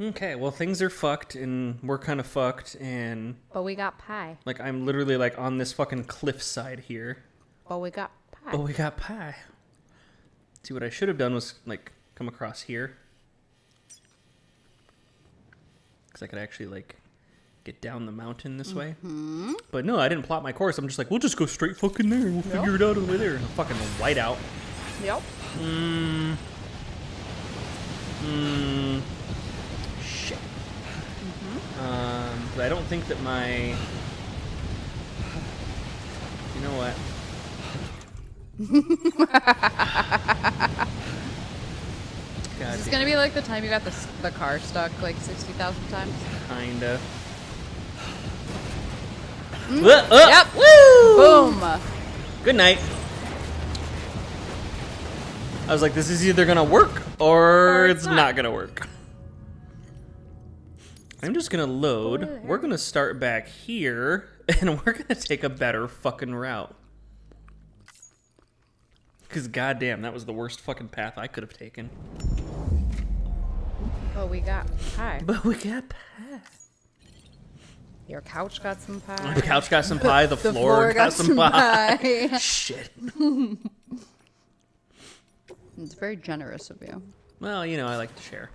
Okay, well, things are fucked, and we're kind of fucked, and... But we got pie. Like, I'm literally, like, on this fucking cliffside here. But we got pie. But we got pie. See, what I should have done was, like, come across here. Because I could actually, like, get down the mountain this way. But no, I didn't plot my course. I'm just like, we'll just go straight fucking there. We'll figure it out on the way there. And fucking white out. Yep. Shit. But I don't think that my... You know what? Is this gonna be like the time you got the car stuck like 60,000 times? Kinda. Yep. Woo! Boom. Good night. I was like, this is either gonna work or it's not gonna work. I'm just gonna load. We're gonna start back here, and we're gonna take a better fucking route. Because goddamn, that was the worst fucking path I could have taken. But we got pie. But we got pie. Your couch got some pie. The couch got some pie. The floor got some pie. Shit. It's very generous of you. Well, you know, I like to share.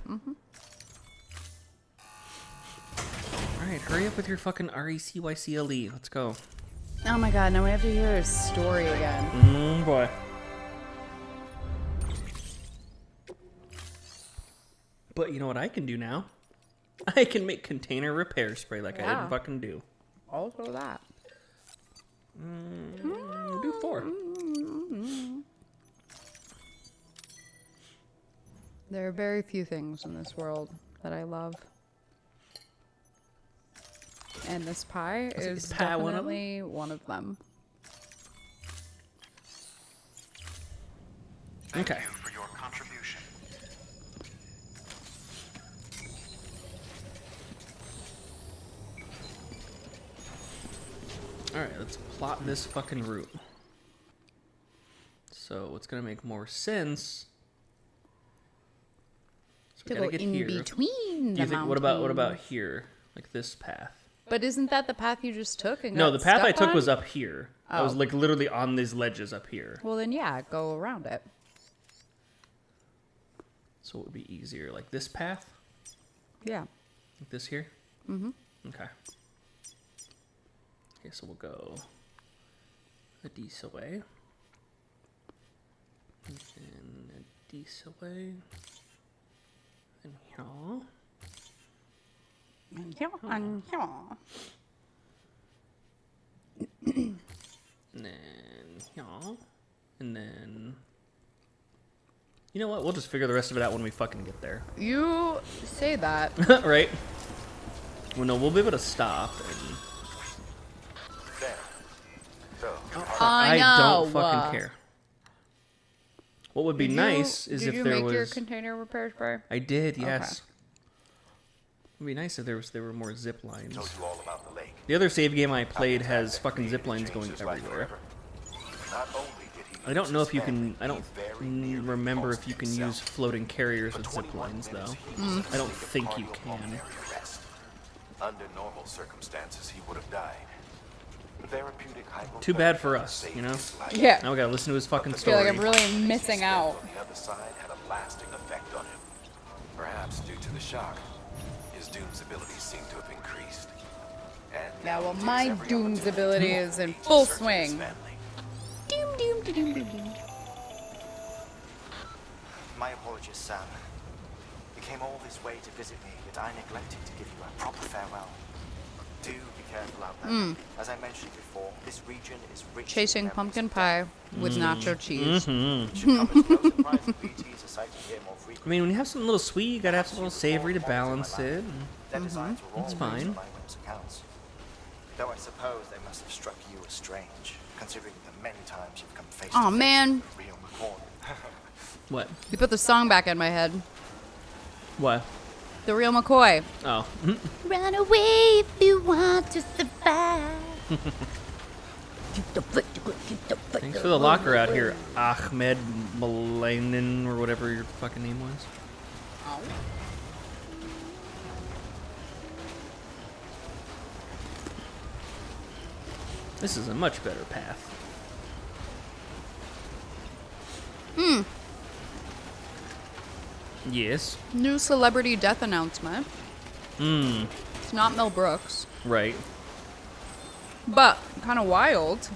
Alright, hurry up with your fucking RECYCLE. Let's go. Oh my god, now we have to hear his story again. Boy. But you know what I can do now? I can make container repair spray like I didn't fucking do. Also that. Do 4. There are very few things in this world that I love. And this pie is pie definitely one of them. Okay. Thank you for your contribution. Alright, let's plot this fucking route. So what's gonna make more sense? So we To gotta go get in here. between Do you the think, what about here? Like this path? But isn't that the path you just took? And No, got the path I stuck took on? was up here. I was Oh. like literally on these ledges up here. Well, then yeah, go around it. So it would be easier. Like this path? Yeah. Like this here? Mm-hmm. Okay. Okay, so we'll go a decent way. And then a decent way. And here. And here, and here. And then here. And then... You know what? We'll just figure the rest of it out when we fucking get there. You say that. Right? Well, no, we'll be able to stop and... There. So, I know. don't fucking care. What would be nice is if there Did you make your was... container repair spray? I did, yes. It would be nice if there were more zip lines. told you all about the lake. The other save game I played has fucking zip lines going everywhere. Not only did he I don't know if you can... leave I don't very nearly remember lost if you can himself. use floating carriers For with zip 21 lines, minutes, though. he was I don't asleep think at you partial can. pulmonary arrest. Under normal circumstances, he would have died. Therapeutic Too bad for hypothermia us, saved you know? his life. Yeah. Now we gotta listen to his fucking I feel like story. I'm really missing out. On the other side had a lasting effect on him. Perhaps due to the shock, his Doom's abilities seem to have increased. And Yeah, well, now he my takes every Doom's opportunity ability is in to full search his swing. family. Doom, doom, doom, doom, doom. My apologies, Sam. You came all this way to visit me, yet I neglected to give you a proper farewell. Do be careful out there. As I mentioned before, this region is rich in Chasing memories pumpkin of pie death. with nacho cheese. It should come as no surprise that BTs are sighted here more I frequently. mean, when you have something a little sweet, you gotta have something a little savory to balance it. Their designs were all That's based fine. on eyewitness accounts. Though I suppose they must have struck you as strange, considering the many times you've come face to Aw, face man. with real McCoy. What? You put the song back in my head. What? The real McCoy. Oh. Run away if you want to survive. Thanks for the locker out here, Ahmed Malainen, or whatever your fucking name was. This is a much better path. Yes. New celebrity death announcement. It's not Mel Brooks. Right. But kind of wild.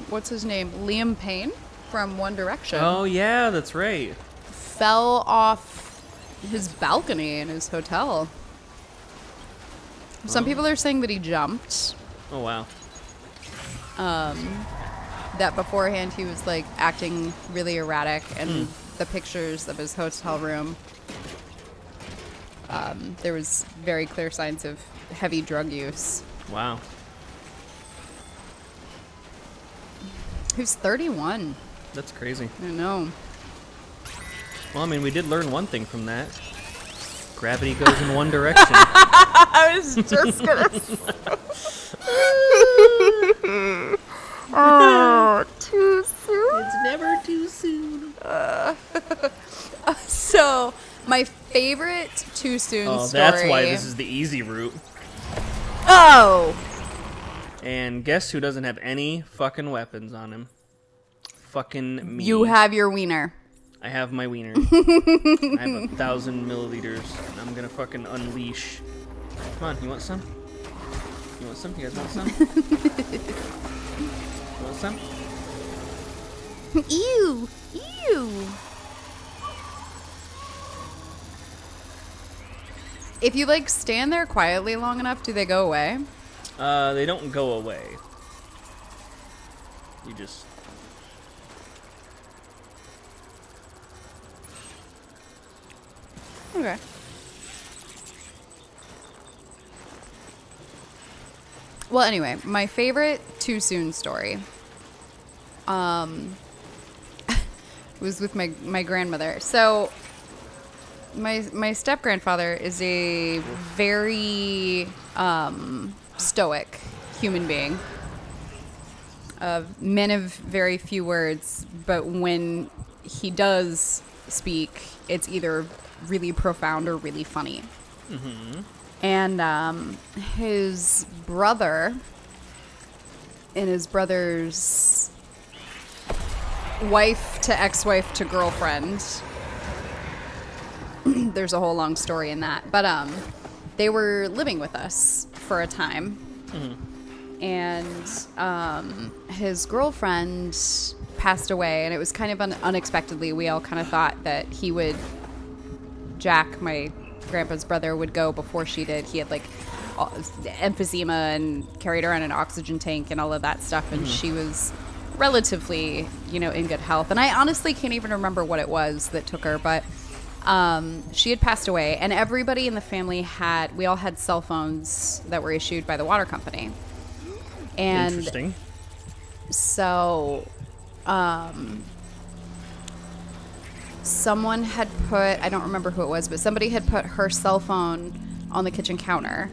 What's his name? Liam Payne from One Direction. Oh, yeah, that's right. Fell off his balcony in his hotel. Some people are saying that he jumped. Oh, wow. That beforehand he was like acting really erratic, and the pictures of his hotel room, there was very clear signs of heavy drug use. Wow. Who's 31? That's crazy. I know. Well, I mean, we did learn one thing from that. Gravity goes in one direction. I was just gonna. Oh, too soon. It's never too soon. So, my favorite too soon Oh, story. that's why this is the easy route. Oh. And guess who doesn't have any fucking weapons on him? Fucking me. You have your wiener. I have my wiener. I have 1,000 milliliters. And I'm gonna fucking unleash. Come on, you want some? You want some? You guys want some? You want some? Ew. Ew. If you like stand there quietly long enough, do they go away? They don't go away. You just... Okay. Well, anyway, my favorite too soon story was with my grandmother. So my step grandfather is a very stoic human being. Man of very few words, but when he does speak, it's either really profound or really funny. Mm-hmm. And his brother and his brother's wife to ex-wife to girlfriend, there's a whole long story in that, but they were living with us for a time. Mm-hmm. And his girlfriend passed away, and it was kind of unexpectedly. We all kind of thought that he would, Jack, my grandpa's brother, would go before she did. He had like emphysema and carried around an oxygen tank and all of that stuff, and she was relatively, in good health. And I honestly can't even remember what it was that took her, but she had passed away, and everybody in the family we all had cell phones that were issued by the water company. And interesting. So, someone had put, I don't remember who it was, but somebody had put her cell phone on the kitchen counter.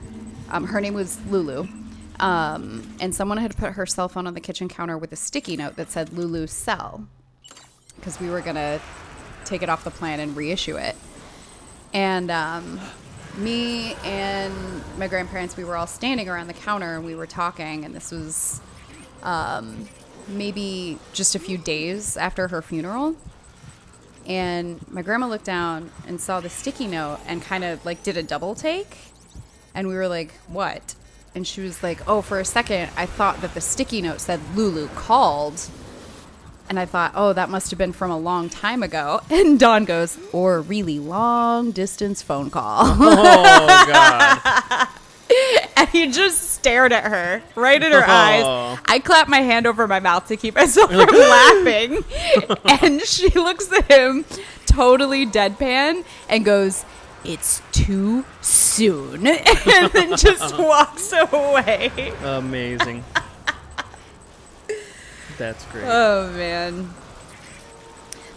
Her name was Lulu. And someone had put her cell phone on the kitchen counter with a sticky note that said Lulu's cell, because we were going to take it off the plan and reissue it. And me and my grandparents, we were all standing around the counter and we were talking, and this was maybe just a few days after her funeral. And my grandma looked down and saw the sticky note and kind of like did a double take. And we were like, what? And she was like, oh, for a second, I thought that the sticky note said Lulu called. And I thought, oh, that must have been from a long time ago. And Dawn goes, or a really long distance phone call. Oh, God. And he just stared at her, right in her eyes. I clapped my hand over my mouth to keep myself from laughing. And she looks at him totally deadpan and goes, it's too soon. And then just walks away. Amazing. That's great. Oh, man.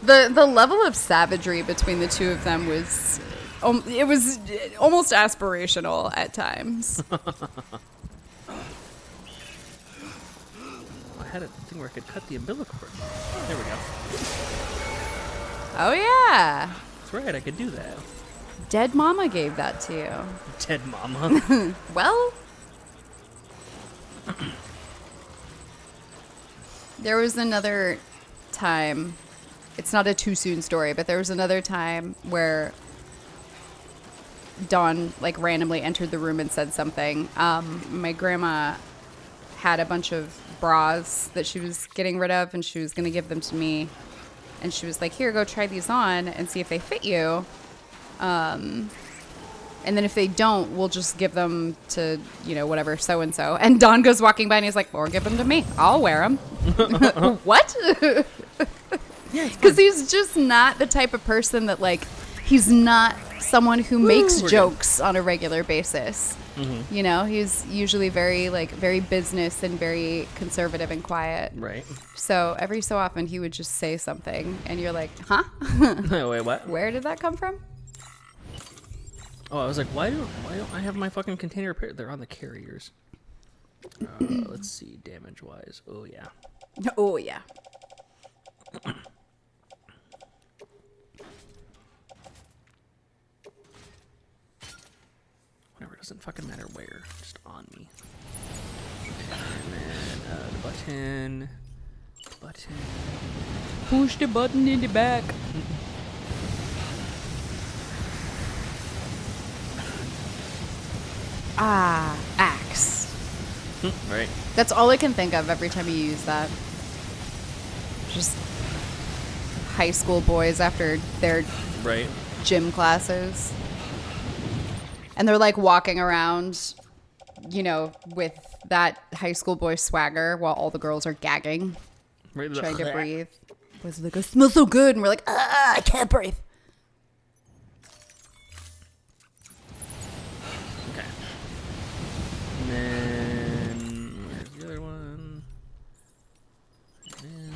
The level of savagery between the two of them was... it was almost aspirational at times. I had a thing where I could cut the umbilical cord. There we go. Oh, yeah. That's right, I could do that. Dead Mama gave that to you. Dead mama. Well, There was another time, it's not a too soon story, but there was another time where Dawn like randomly entered the room and said something. My grandma had a bunch of bras that she was getting rid of and she was going to give them to me. And she was like, here, go try these on and see if they fit you. And then if they don't, we'll just give them to, you know, whatever, so-and-so. And Don goes walking by and he's like, or give them to me. I'll wear them. What? Because he's just not the type of person that, like, he's not someone who makes jokes on a regular basis. Mm-hmm. You know, he's usually very business and very conservative and quiet. Right. So every so often he would just say something and you're like, huh? Wait, what? Where did that come from? Oh, I was like, why don't I have my fucking container repaired? They're on the carriers. Let's see, damage-wise. Oh, yeah. Oh, yeah. Whatever, it doesn't fucking matter where. Just on me. And then the button. Button. Push the button in the back. Ah, axe. Right. That's all I can think of every time you use that. Just high school boys after their Right. gym classes. And they're like walking around, you know, with that high school boy swagger while all the girls are gagging, Right. trying to breathe. Boys are like, I smell so good. And we're like, I can't breathe. Okay. And then where's the other one? And then...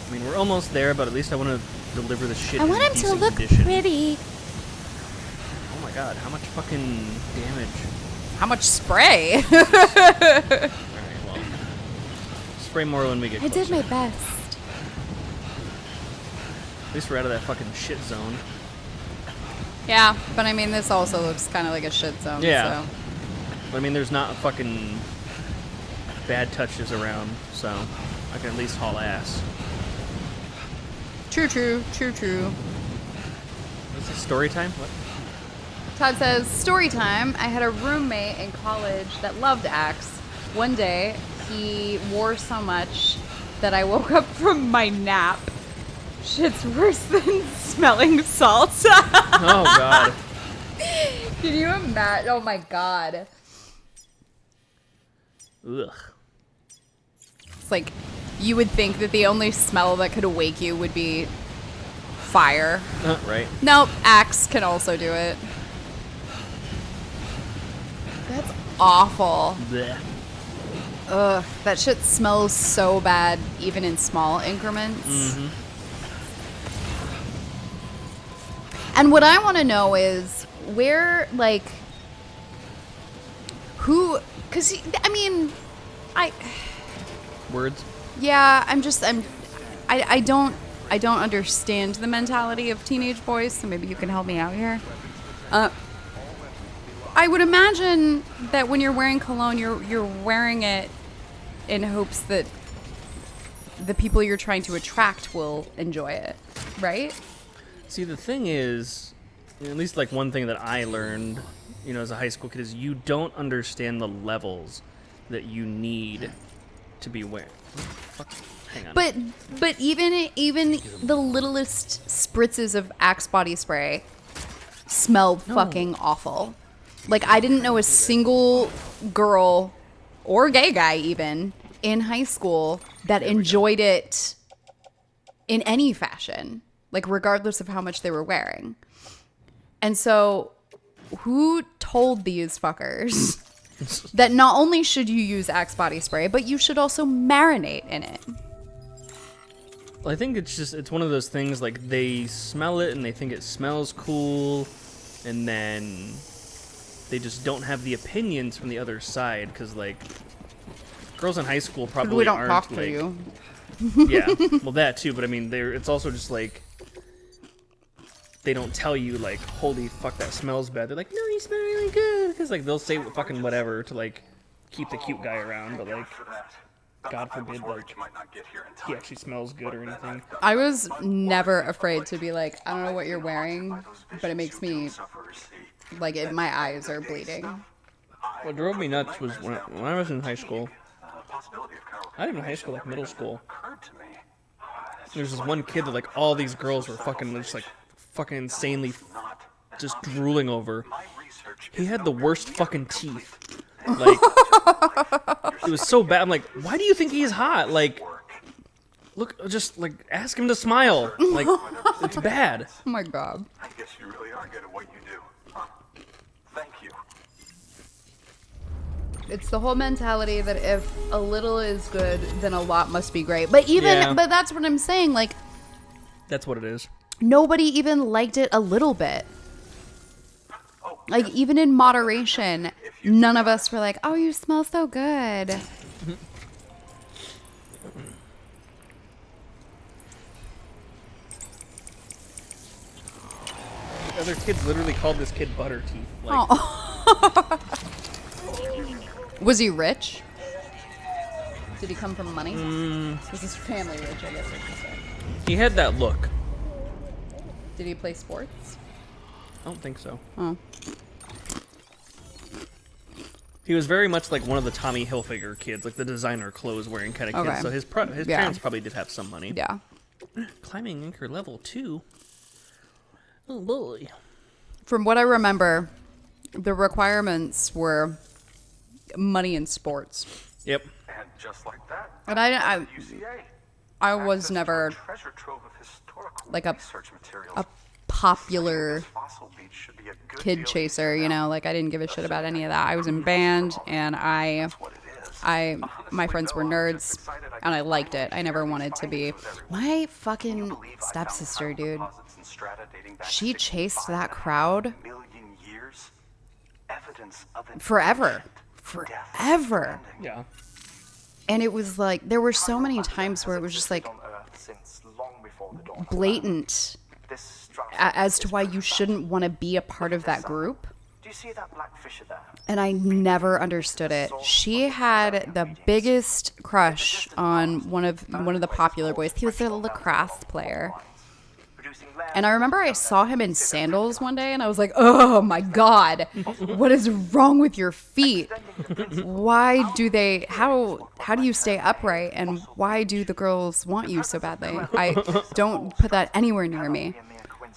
I mean, we're almost there, but at least I want to deliver the shit. I want him to look pretty. Oh my god, how much fucking damage? How much spray? Alright, well. Spray more when we get I closer. did my best. At least we're out of that fucking shit zone. Yeah, but I mean, this also looks kind of like a shit zone. Yeah. So. But I mean, there's not fucking bad touches around, so I can at least haul ass. True. What's this, story time? What? Todd says, story time. I had a roommate in college that loved Axe. One day, he wore so much that I woke up from my nap. Shit's worse than smelling salt. Oh, God. Can you imagine? Oh, my God. Ugh. It's like, you would think that the only smell that could awake you would be fire. Right. Nope, Axe can also do it. That's awful. Blech. Ugh, that shit smells so bad, even in small increments. Mm-hmm. And what I want to know is where, like, who, because, I mean, Words? yeah, I don't understand the mentality of teenage boys, so maybe you can help me out here. I would imagine that when you're wearing cologne, you're wearing it in hopes that the people you're trying to attract will enjoy it, right? See, the thing is, at least like one thing that I learned, you know, as a high school kid, is you don't understand the levels that you need to be wearing. Fuck. Hang on. But even the littlest spritzes of Axe body spray smelled fucking awful. Like, I didn't know a single girl or gay guy even in high school that enjoyed it in any fashion, like regardless of how much they were wearing. And so who told these fuckers that not only should you use Axe body spray, but you should also marinate in it? I think it's one of those things, like, they smell it and they think it smells cool, and then they just don't have the opinions from the other side, because, like, girls in high school probably We don't aren't, talk to like, you. Yeah, well, that too, but I mean, it's also just like, they don't tell you like, holy fuck, that smells bad. They're like, no, you smell really good, because like they'll say fucking whatever to like keep the cute guy around, but like, God forbid, like he actually smells good or anything. I was never afraid to be like, I don't know what you're wearing, but it makes me like my eyes are bleeding. What drove me nuts was when I was in high school. I didn't know high school, like middle school. There's this one kid that like all these girls were fucking just like fucking insanely just drooling over. He had the worst fucking teeth. Like it was so bad. I'm like, why do you think he's hot? Like, look, just like ask him to smile. Like, it's bad. Oh my god. I guess you really are good at what you do. Huh. Thank you. It's the whole mentality that if a little is good, then a lot must be great. But but that's what I'm saying. Like, that's what it is. nobody even liked it a little bit. Like, even in moderation, none of us were like, oh, you smell so good. Other kids literally called this kid butter teeth. Like, Oh. Was he rich? Did he come from money? Was his family rich, I guess I should say. he had that look. Did he play sports? I don't think so. Oh. He was very much like one of the Tommy Hilfiger kids, like the designer clothes wearing kind of kid. Okay. So his Yeah. parents probably did have some money. Yeah. Climbing anchor level 2. Oh boy. From what I remember, the requirements were money in sports. Yep. And just like that, And I UCA. was Access to never treasure trove of historical like a research materials. popular Fossil beach should be a good kid deal chaser, easier you now. know, like I didn't give a shit about any of that. I was in band and What it is. my friends were nerds and I liked it. I never wanted to be. My fucking stepsister, dude. She chased that crowd forever. Forever. Yeah. And it was like, there were so many times where it was just like blatant as to why you shouldn't want to be a part of that group. Do you see that black fisher there? And I never understood it. She had the biggest crush on one of the popular boys. He was a lacrosse player. And I remember I saw him in sandals one day and I was like, oh my God, what is wrong with your feet? Why do they, how do you stay upright and why do the girls want you so badly? I don't put that anywhere near me.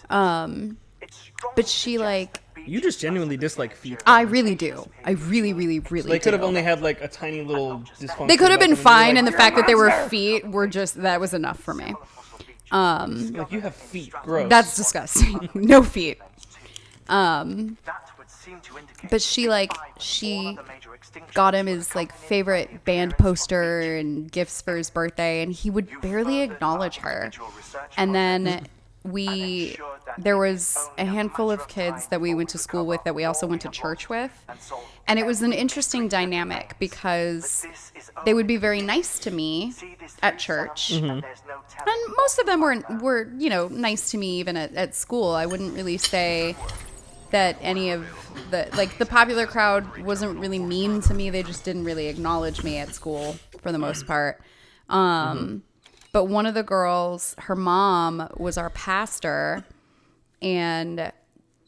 But she like, You just genuinely dislike feet. I really do. I really, really, really They could have do. only had like a tiny little dysfunction. They could have been about them, fine, and and the fact that they were feet were just, that was enough for me. like you have feet. Gross. That's disgusting. No feet. But she got him his like favorite band poster and gifts for his birthday, and he would barely acknowledge her. And then there was a handful of kids that we went to school with that we also went to church with, and it was an interesting dynamic because they would be very nice to me at church, and most of them were nice to me even at school. I wouldn't really say that any of the popular crowd wasn't really mean to me. They just didn't really acknowledge me at school for the most part. But one of the girls, her mom was our pastor, and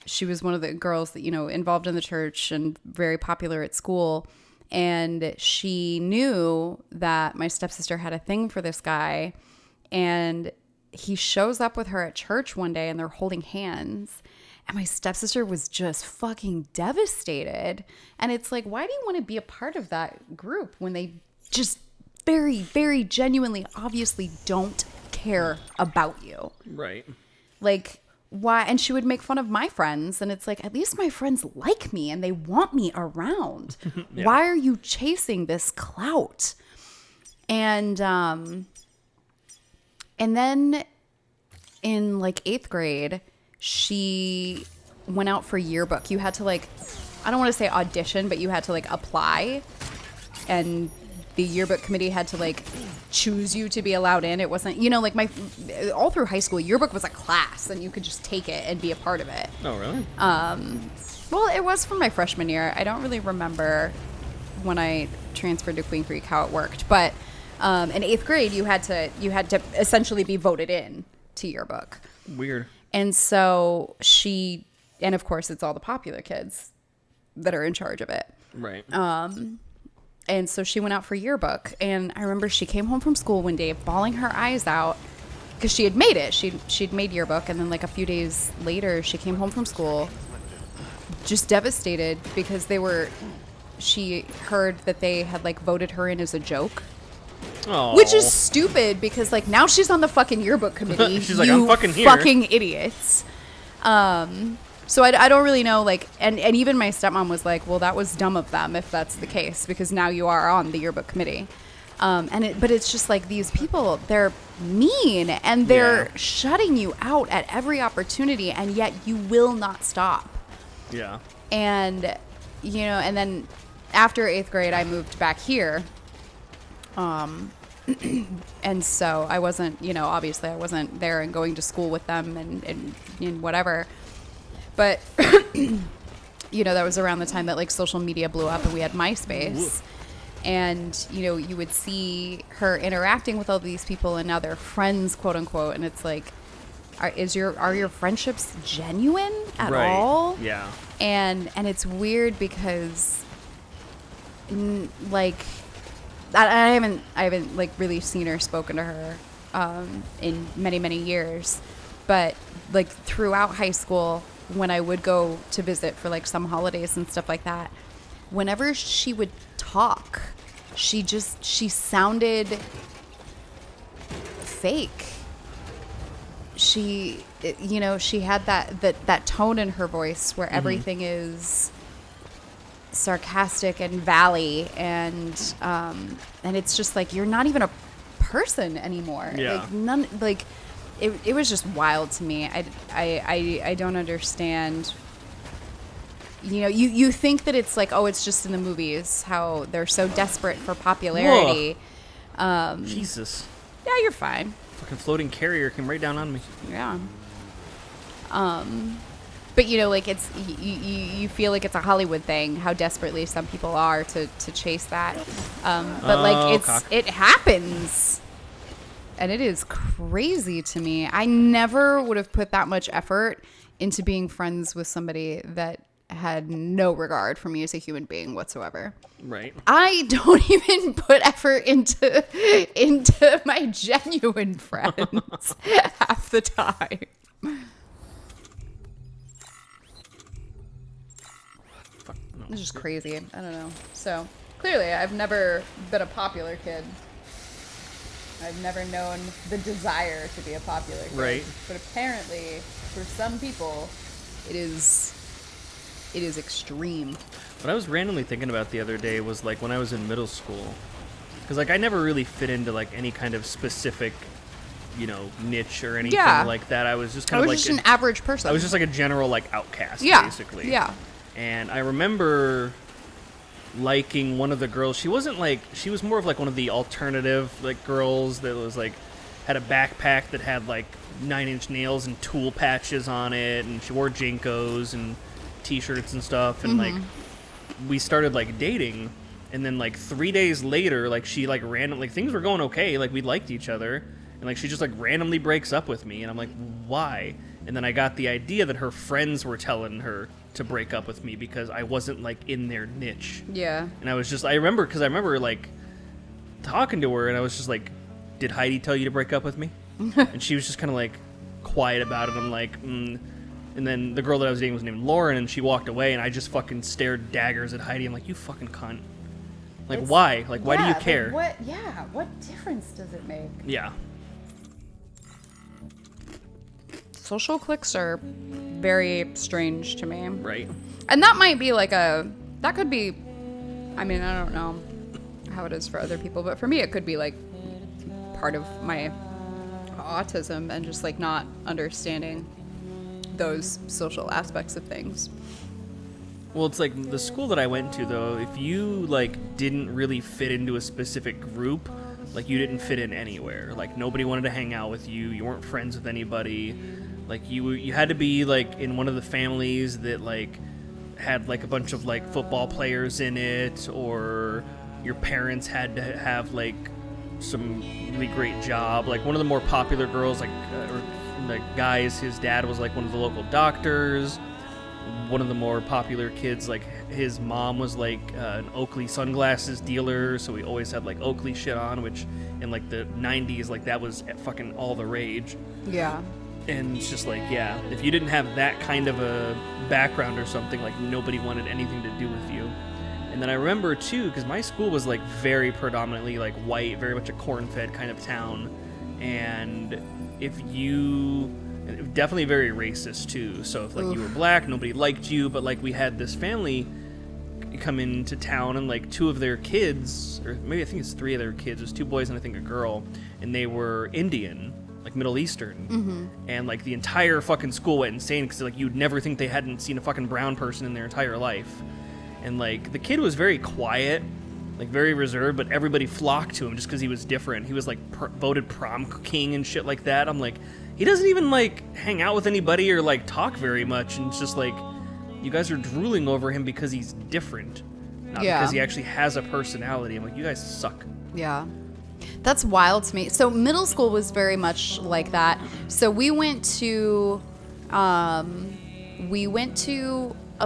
she was one of the girls that, involved in the church and very popular at school. And she knew that my stepsister had a thing for this guy, and he shows up with her at church one day and they're holding hands. And my stepsister was just fucking devastated. And it's like, why do you want to be a part of that group when they just very, very genuinely, obviously don't care about you? right. Like, why? And she would make fun of my friends. And it's like, at least my friends like me and they want me around. Yeah. Why are you chasing this clout? And then in like 8th grade, she went out for yearbook. You had to I don't want to say audition, but you had to apply and the yearbook committee had to like choose you to be allowed in. It wasn't, you know, like all through high school, yearbook was a class and you could just take it and be a part of it. Oh, really? Well, it was for my freshman year. I don't really remember when I transferred to Queen Creek how it worked, but in 8th grade you had to essentially be voted in to yearbook. Weird. And so and of course it's all the popular kids that are in charge of it. Right. And so she went out for yearbook, and I remember she came home from school one day bawling her eyes out because she had made it. She'd made yearbook, and then like a few days later she came home from school just devastated because she heard that they had like voted her in as a joke. Oh. Which is stupid because like now she's on the fucking yearbook committee. She's like, I'm fucking here. Fucking idiots. So I don't really know, like, and even my stepmom was like, well, that was dumb of them if that's the case, because now you are on the yearbook committee. But it's just like these people, they're mean and they're shutting you out at every opportunity, and yet you will not stop. Yeah. And, you know, and then after 8th grade, I moved back here. And so I wasn't, you know, obviously I wasn't there and going to school with them and whatever. But, you know, that was around the time that like social media blew up and we had MySpace. Ooh. And, you know, you would see her interacting with all these people and now they're friends, quote unquote. And it's like, are your friendships genuine at all? Yeah. And it's weird because like I haven't like really seen her, spoken to her in many years, but like throughout high school when I would go to visit for like some holidays and stuff like that, whenever she would talk, she sounded fake. She, you know, she had that tone in her voice where everything is sarcastic and valley, and it's just like you're not even a person anymore. Like it was just wild to me. I don't understand. You know, you think that it's like, oh, it's just in the movies how they're so desperate for popularity. Jesus. Yeah, you're fine. Fucking floating carrier came right down on me. Yeah. But you know, like it's you feel like it's a Hollywood thing how desperately some people are to chase that. But like it happens, and it is crazy to me. I never would have put that much effort into being friends with somebody that had no regard for me as a human being whatsoever. Right. I don't even put effort into my genuine friends half the time. It's just crazy. I don't know. So clearly I've never been a popular kid. I've never known the desire to be a popular kid. Right. But apparently for some people it is extreme. What I was randomly thinking about the other day was like when I was in middle school, because like I never really fit into like any kind of specific, you know, niche or anything like that. I was just kind of like just an average person. I was just like a general like outcast, basically. Yeah. And I remember liking one of the girls. She wasn't like, she was more of like one of the alternative like girls that was like had a backpack that had like 9-inch nails and tool patches on it, and she wore Jinkos and t-shirts and stuff, and like we started like dating, and then like 3 days later, like she like randomly, like things were going okay, like we liked each other, and like she just like randomly breaks up with me, and I'm like, why? And then I got the idea that her friends were telling her to break up with me because I wasn't like in their niche. Yeah. And I was just, I remember like talking to her, and I was just like, did Heidi tell you to break up with me? And she was just kind of like quiet about it. I'm like, And then the girl that I was dating was named Lauren, and she walked away, and I just fucking stared daggers at Heidi. I'm like, you fucking cunt. Like, why? Like, why do you care? Like, what difference does it make? Yeah. Social cliques are very strange to me. Right. And that might be like that could be, I mean, I don't know how it is for other people, but for me it could be like part of my autism and just like not understanding those social aspects of things. Well, it's like the school that I went to, though, if you, like, didn't really fit into a specific group, like, you didn't fit in anywhere. Like, nobody wanted to hang out with you. You weren't friends with anybody. Like, you had to be, like, in one of the families that, like, had, like, a bunch of, like, football players in it, or your parents had to have, like, some really great job. Like, one of the more popular girls, like, or the guys, his dad was, like, one of the local doctors. One of the more popular kids, like, his mom was, like, an Oakley sunglasses dealer, so we always had, like, Oakley shit on, which in, like, the 90s, like, that was fucking all the rage. Yeah. And it's just like, yeah, if you didn't have that kind of a background or something, like, nobody wanted anything to do with you. And then I remember, too, because my school was, like, very predominantly, like, white, very much a corn-fed kind of town. And if you... definitely very racist, too. So if, like, you were black, nobody liked you. But, like, we had this family come into town, and, like, two of their kids, or maybe I think it's three of their kids, it was two boys and I think a girl, and they were Indian, like Middle Eastern, and like the entire fucking school went insane because like you'd never think they hadn't seen a fucking brown person in their entire life. And like the kid was very quiet, like very reserved, but everybody flocked to him just because he was different. He was like voted prom king and shit like that. I'm like, he doesn't even like hang out with anybody or like talk very much, and it's just like you guys are drooling over him because he's different, not because he actually has a personality. I'm like, you guys suck. Yeah. That's wild to me. So middle school was very much like that. So we went to a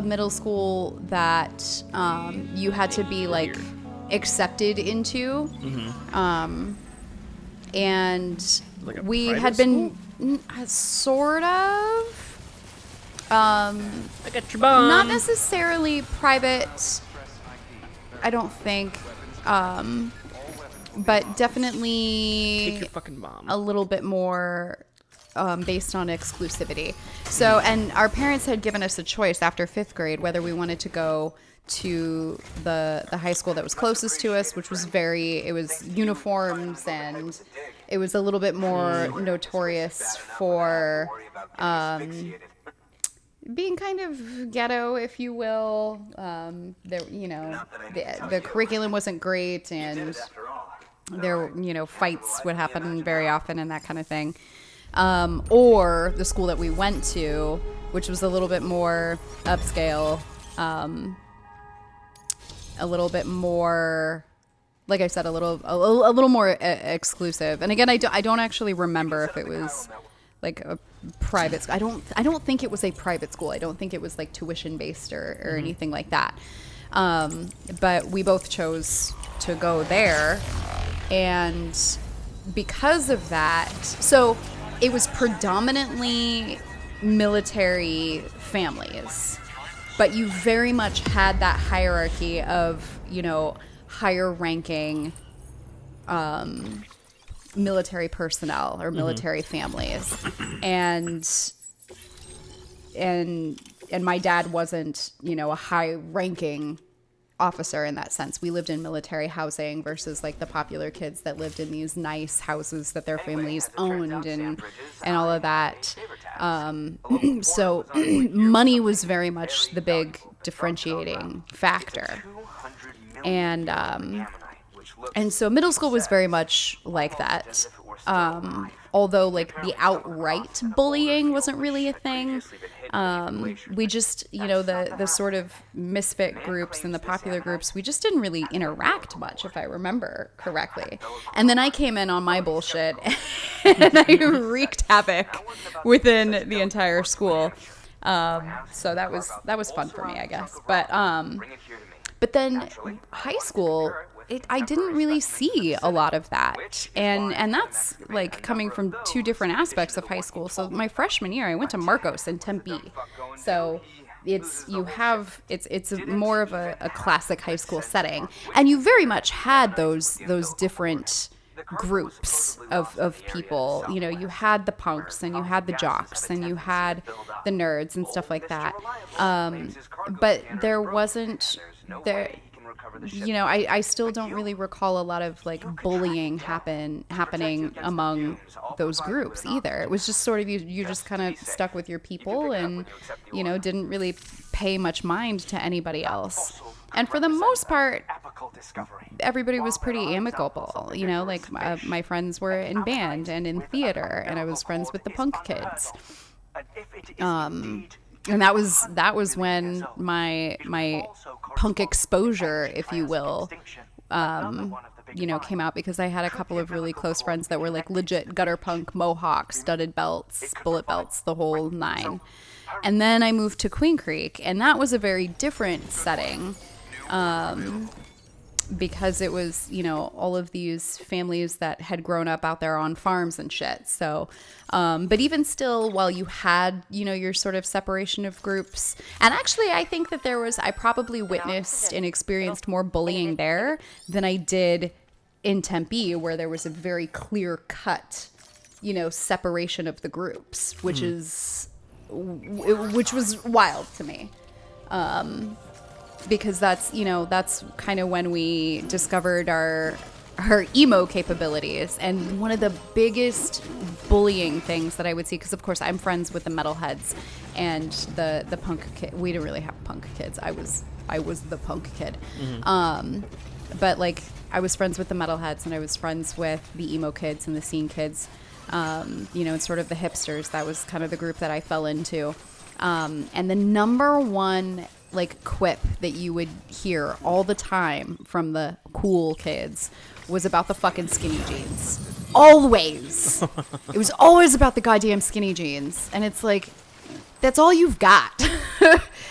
middle school that you had to be like accepted into. And Like a we private had been sort of I got your bomb. not necessarily private, I don't think. But definitely Take your fucking bomb. a little bit more based on exclusivity. So, and our parents had given us a choice after 5th grade whether we wanted to go to the high school that was closest to us, which was it was uniforms, and it was a little bit more notorious for being kind of ghetto, if you will. The curriculum wasn't great, and there, fights would happen very often and that kind of thing. Or the school that we went to, which was a little bit more upscale, a little bit more, like I said, a little more exclusive. And again, I don't actually remember if it was like a private school. I don't think it was a private school. I don't think it was like tuition based or anything like that. But we both chose to go there. And because of that, so it was predominantly military families, but you very much had that hierarchy of, higher ranking military personnel or military families. And my dad wasn't, a high ranking officer in that sense. We lived in military housing versus like the popular kids that lived in these nice houses that their families owned and all of that. So money was very much the big differentiating factor. And so middle school was very much like that. Although like the outright bullying wasn't really a thing. We just, the sort of misfit groups and the popular groups, we just didn't really interact much, if I remember correctly. And then I came in on my bullshit and I wreaked havoc within the entire school. So that was fun for me, I guess. But then high school, I didn't really see a lot of that. And that's like coming from two different aspects of high school. So my freshman year, I went to Marcos in Tempe. So it's more of a classic high school setting. And you very much had those different groups of people. You had the punks and you had the jocks and you had the nerds and stuff like that. But there wasn't you know, I still don't really recall a lot of like bullying happening among those groups either. It was just sort of you just kind of stuck with your people and, you know, didn't really pay much mind to anybody else. And for the most part, everybody was pretty amicable. You know, like my friends were in band and in theater, and I was friends with the punk kids. And that was when my punk exposure, if you will, you know, came out, because I had a couple of really close friends that were like legit gutter punk, mohawk, studded belts, bullet belts, the whole nine. And then I moved to Queen Creek, and that was a very different setting. Because it was, you know, all of these families that had grown up out there on farms and shit. So, but even still, while you had, you know, your sort of separation of groups, and actually I think that I probably witnessed and experienced more bullying there than I did in Tempe, where there was a very clear cut, you know, separation of the groups, which was wild to me. Because that's kind of when we discovered our emo capabilities. And one of the biggest bullying things that I would see, because of course I'm friends with the metalheads and the punk kid. We didn't really have punk kids. I was the punk kid. But like I was friends with the metalheads, and I was friends with the emo kids and the scene kids, you know, and sort of the hipsters. That was kind of the group that I fell into. And the number one like quip that you would hear all the time from the cool kids was about the fucking skinny jeans. Always. It was always about the goddamn skinny jeans. And it's like, that's all you've got.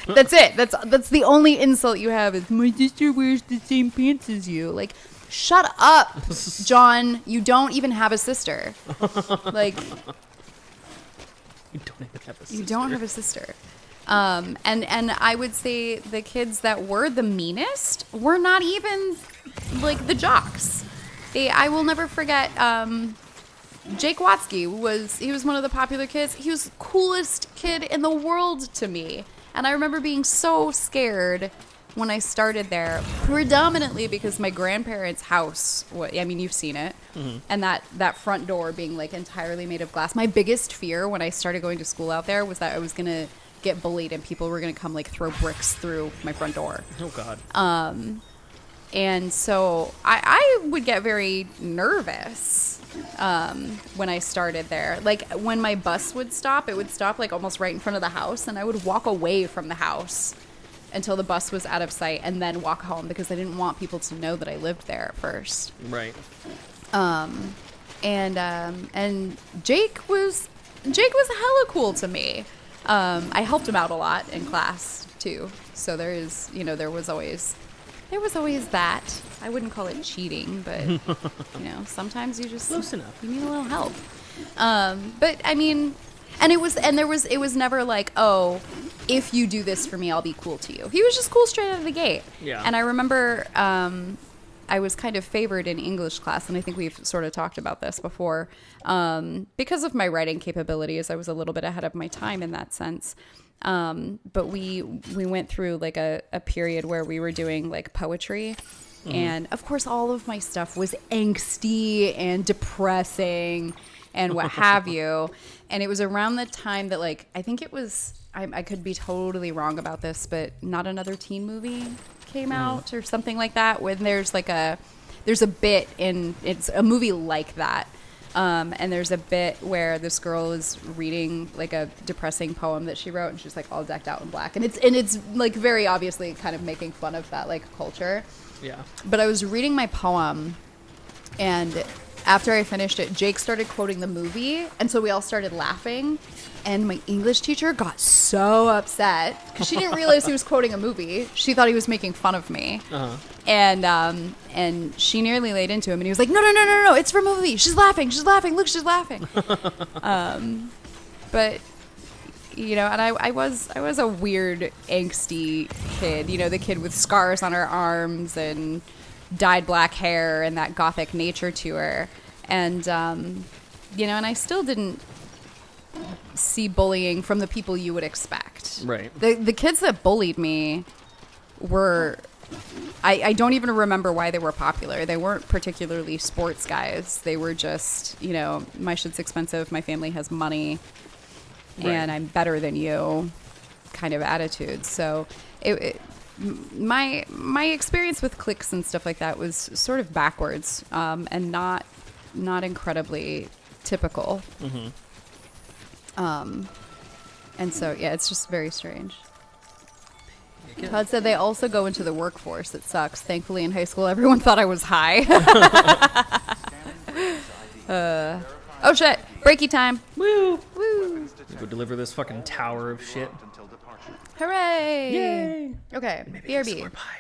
That's it. That's the only insult you have is, my sister wears the same pants as you. Like, shut up, John. You don't even have a sister. Like, You don't even have a sister. you don't have a sister. And I would say the kids that were the meanest were not even like the jocks. I will never forget, Jake Watsky was one of the popular kids. He was the coolest kid in the world to me. And I remember being so scared when I started there, predominantly because my grandparents' house, you've seen it, and that front door being like entirely made of glass. My biggest fear when I started going to school out there was that I was going to get bullied and people were going to come like throw bricks through my front door. Oh God. And so I would get very nervous when I started there. Like when my bus would stop, it would stop like almost right in front of the house, and I would walk away from the house until the bus was out of sight and then walk home, because I didn't want people to know that I lived there at first. Right. And Jake was hella cool to me. I helped him out a lot in class too. So there was always that. I wouldn't call it cheating, but you know, sometimes you just Close enough. You need a little help. But I mean, it was never like, oh, if you do this for me, I'll be cool to you. He was just cool straight out of the gate. Yeah. And I remember I was kind of favored in English class, and I think we've sort of talked about this before. Because of my writing capabilities, I was a little bit ahead of my time in that sense. But we went through like a period where we were doing like poetry. And of course, all of my stuff was angsty and depressing and what have you. And it was around the time that, like, I think it was, I could be totally wrong about this, but Not Another Teen Movie came out or something like that, when there's a bit in, it's a movie like that. And there's a bit where this girl is reading like a depressing poem that she wrote, and she's like all decked out in black, and it's like very obviously kind of making fun of that like culture. Yeah. But I was reading my poem, and after I finished it, Jake started quoting the movie, and so we all started laughing. And my English teacher got so upset because she didn't realize he was quoting a movie. She thought he was making fun of me. Uh-huh. And she nearly laid into him, and he was like, no, it's from a movie. She's laughing. Look, she's laughing. But you know, and I was a weird, angsty kid. You know, the kid with scars on her arms and dyed black hair and that gothic nature to her. And you know, and I still didn't see bullying from the people you would expect. Right. The kids that bullied me were, I don't even remember why they were popular. They weren't particularly sports guys. They were just, you know, my shit's expensive, my family has money, and I'm better than you kind of attitude. So my experience with cliques and stuff like that was sort of backwards, and not incredibly typical. And so, yeah, it's just very strange. Todd said they also go into the workforce. It sucks. Thankfully, in high school, everyone thought I was high. Oh, shit. Breaky time. Woo! Woo. Go deliver this fucking tower of shit. Hooray. Yay! Okay, Maybe get some BRB. more pie.